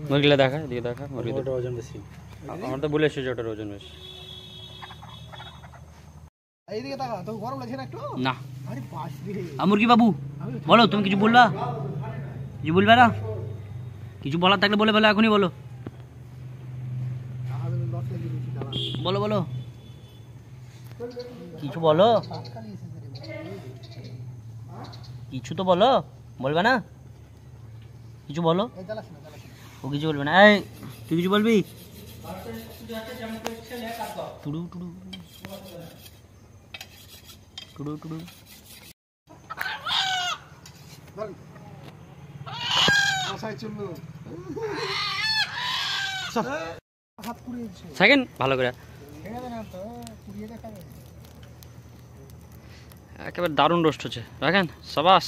মুরগিলা দেখা দিয়ে দেখা মুরগিটার ওজন বেশি। আমার তো বলে এসেছে ওটার ওজন বেশি। এইদিকে তাকা, তো গরম লাগছে না একটু? না। আরে বাস রে। মুরগি বাবু বলো, তুমি কিছু বলবা? কিছু বলবে না? কিছু বলার থাকলে বলে ফেলো, এখনই বলো। বলো বলো, কিছু বলো, কিছু তো বলো। বলবে না? কিছু বলো। ও কিছু বলবে না। এই তুই কিছু বলবি? টুডু টুডু টুডু টুডু। সেকেন্ড ভালো করে একেবারে দারুণ রোস্ট হচ্ছে। দেখেন সাবাস।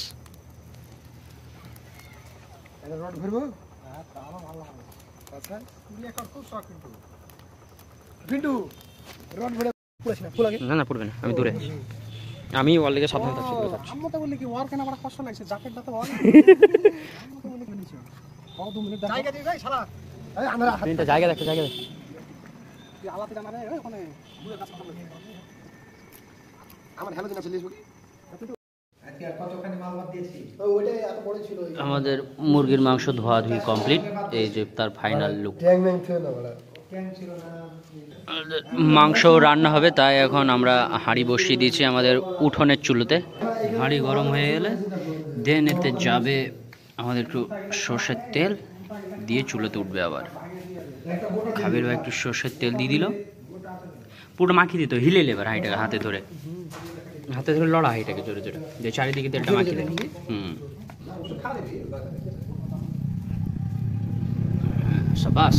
না না পড়বে না, আমি দূরে, আমি ওর লেগে সাবধানে থাকছি। জায়গা দেখো, জায়গা দেখো। আমাদের মুরগির মাংস ধোয়া ধুই কমপ্লিট। এই যে তার ফাইনাল লুক। মাংস রান্না হবে, তাই এখন আমরা হাঁড়ি বসিয়ে দিয়েছি আমাদের উঠোনের চুলোতে। হাঁড়ি গরম হয়ে গেলে দেন এতে যাবে আমাদের একটু সর্ষের তেল দিয়ে চুলোতে উঠবে। আবার খাবির ভাই একটু সর্ষের তেল দিয়ে দিল, পুরো মাখিয়ে দিত। হিলে এবার হাঁড়িটাকে হাতে ধরে, হাতে ধরে লড়া হাঁড়িটাকে জোরে জোরে যে চারিদিকে তেলটা মাখিয়ে দেয়। সাবাস।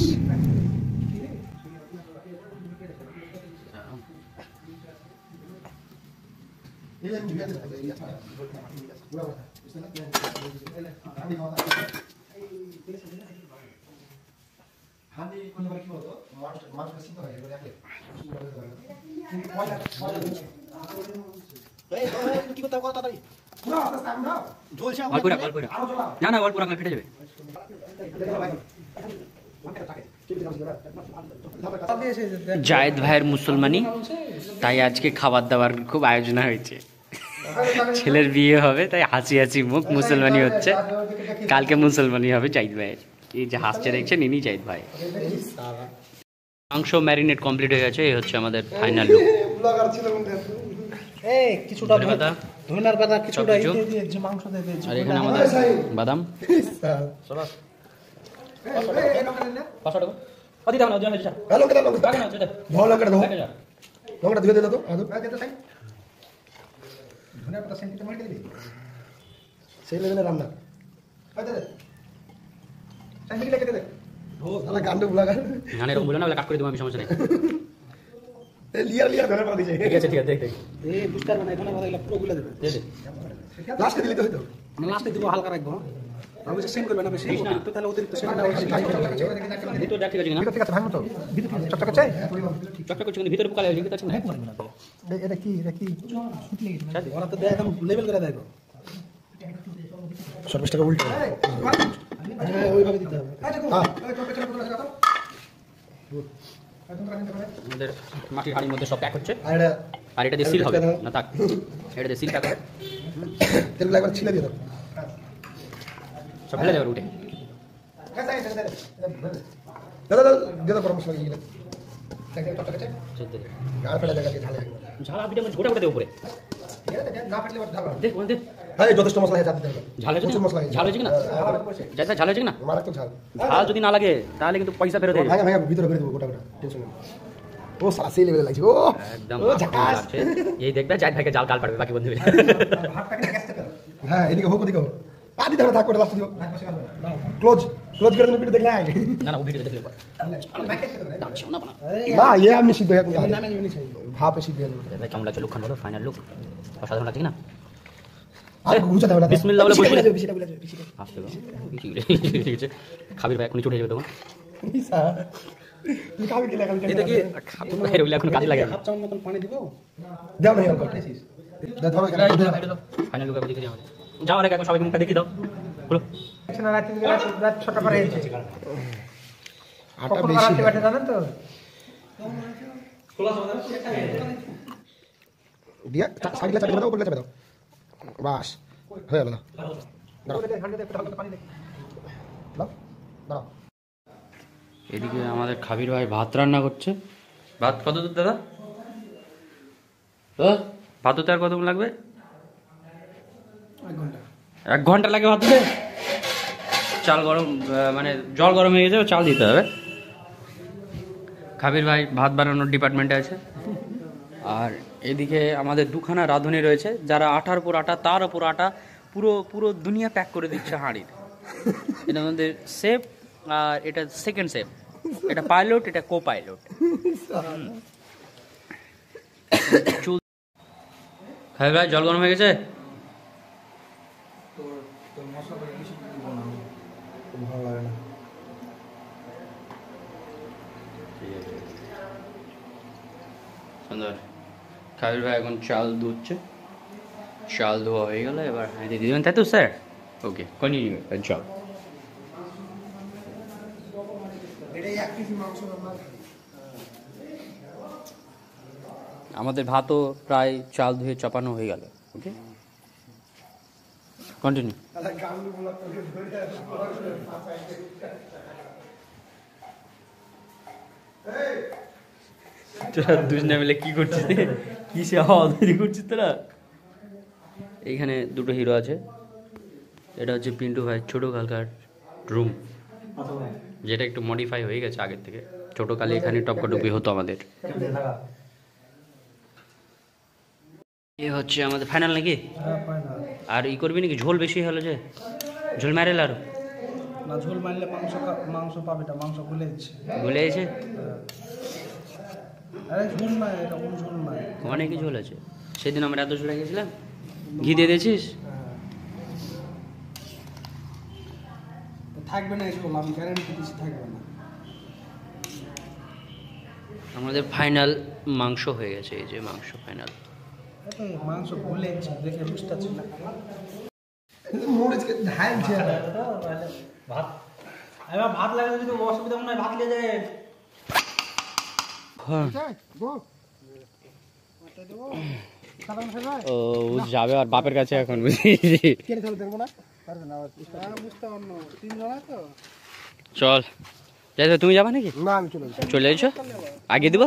না না অল্প রাখলে ফেটে যাবে। জায়েদ ভাইয়ের মুসলমানি, তাই আজকে খাবার দাবার খুব আয়োজন হয়েছে। ছেলের বিয়ে হবে তাই হাসি হাসি মুখ, মুসলমানি হচ্ছে। কালকে মুসলমানি হবে জায়েদ ভাইয়ের। এই যে হাসছে দেখছেন, ইনি জায়েদ ভাই। মাংস ম্যারিনেট কমপ্লিট হয়ে গেছে। এই হচ্ছে আমাদের ফাইনাল লুক। আর এখানে আমাদের বাদাম। কাট করে দেবো আমি, সমস্যা নেই। ঠিক আছে ঠিক আছে, দেখ লাস্টে দিলে তো হইতো, লাস্টে দিব হালকা রাখবো। আমি যে সেন্ড করবে না বেশি তো, তাহলে অতিরিক্ত সেন্ড না হয়। ভিতর দেখ, ঠিক আছে না? ঠিক আছে ভাঙো তো, ভিতর চকচক আছে, চকচক করছে কিন্তু ভিতরে পোকা লাগে। ঠিক আছে না? এটা কি ফুটলে গেছে ওরা তো একদম লেভেল করে দেয়। 20 টাকা উল্টো ওইভাবে দিতে হবে। হ্যাঁ আমাদের মাটির হাঁড়ির মধ্যে সব প্যাক হচ্ছে। আর এটা দিয়ে সিল হবে না, থাক এটা দিয়ে সিল প্যাক হবে। তেলগুলো একবার ছিলে দিয়ে দাও, সব ফেলে দেবে উঠে। দাদা দাদা গরম মশলা দিয়ে দিলাম, ঝাল আপনি গোটা গোটা দেবো উপরে। যথেষ্ট মশলা ঝাল হয়েছে কিনা? ঝাল হয়েছে কিনা? ঝাল যদি না লাগে তাহলে কিন্তু পয়সা ফেরত দেবে। ভিতরে ফেলে দেবো গোটা গোটা, টেনশন নেই। ও সারা সেই লেভেলে লাগছে। ও একদম লাগছে। এই দেখবে জায়েদ ভাইকে জাল কাল পাড়বে বাকি বন্ধু মিলে। হ্যাঁ এদিকে হোক ওদিকে হোক, আদি ধরে থাক করে লাস্ট দিও। ক্লোজ করে দিন, ভিডিও দেখলে না না, ও ভিডিও দেখলে না ये हम नहीं सीधे ভাপে সিদ্ধ হবে। ভাই কেমন লাগছে লুক? খান বলো, ফাইনাল লুক অসাধারণ লাগছে কি না? আর গুছা দাও না, বিসমিল্লাহ বলে বসে বিসিটা বলে বিসিটা আসতে দাও। ঠিক আছে খাবির ভাই এখনি চলে যাবে তখন। তুই খাবি কি লাগাল? এটা কি খাবো না, এর এখন কাজে লাগে। হাত চামচ মতন পানি দিব, দাও না, এরকম করতেছিস। দাও ফাইনাল লুক আবার দেখে যাও। যাওয়ার আগে সবাইকে মুখটা দেখিয়ে দাও বলো রাত 6টা পরে হয়েছে কখন রাতে বেটে জানেন তো দিয়া সাইডে চাপে দাও উপরে চাপে দাও বাস হয়ে গেল না দাঁড়াও এদিকে আমাদের খাবির ভাই ভাত রান্না করছে। ভাত কত দূর দাদা? ভাত হতে আর কতক্ষণ লাগবে? 1 ঘন্টা লাগে ভাত হতে? চাল গরম মানে জল গরম হয়ে গেছে, চাল দিতে হবে। খাবির ভাই ভাত বানানোর ডিপার্টমেন্টে আছে। আর এদিকে আমাদের দুখানা রাঁধুনি রয়েছে, যারা আটার উপর আটা তার উপর আটা পুরো পুরো দুনিয়া প্যাক করে দিচ্ছে হাঁড়ির। এটা আমাদের শেফ আর এটা সেকেন্ড শেফ, এটা পাইলট, এটা কো পাইলট। খাবির ভাই জল গরম হয়ে গেছে? ভালো লাগে না সুন্দর। খাবির ভাই এখন চাল ধুচ্ছে, চাল ধোয়া হয়ে গেল, এবার হাঁড়ি দিয়ে দেবেন, তাই তো স্যার? ওকে, কন্টিনিউ জব। আমাদের ভাতও প্রায় চাল ধুয়ে চাপানো হয়ে গেল। ওকে, কন্টিনিউ। তোরা দুজনে মিলে কি করছিস? কিসে আওয়াজ করছিস তোরা? এইখানে দুটো হিরো আছে। এটা হচ্ছে পিন্টু ভাই ছোট কালকার রুম, যেটা একটু মডিফাই হয়ে গেছে আগের থেকে। ছোট কালে এখানে টপকাটপি হতো আমাদের। এ হচ্ছে আমাদের ফাইনাল নাকি? আর ই করবি নাকি? ঝোল বেশি হলো যে, ঝোল মারেল আরো না, ঝোল মারলে মাংস পাবে না, মাংস গলে যাচ্ছে। গলে গেছে? আরে ঝোল নয়, এটা কোন ঝোল নয়, অনেকই ঝোল আছে। সেদিন আমরা এত ঝোল গেছিলাম, ঘি দিয়ে দিয়েছিস? থাকবে না এই ঝোল, আমি গ্যারান্টি দিচ্ছি থাকবে না। আমাদের ফাইনাল মাংস হয়ে গেছে, এই যে মাংস ফাইনাল। মাংস গলে যাচ্ছে দেখে বুঝতে পারছি না। ভাত এবার ভাত লাগলে যদি অসুবিধা মনে হয় ভাত নিয়ে যায়। ও যাবে আর বাপের কাছে এখন। চল যাই, তুমি যাবা নাকি? না আমি চলে চলে এসো, আগে দিব।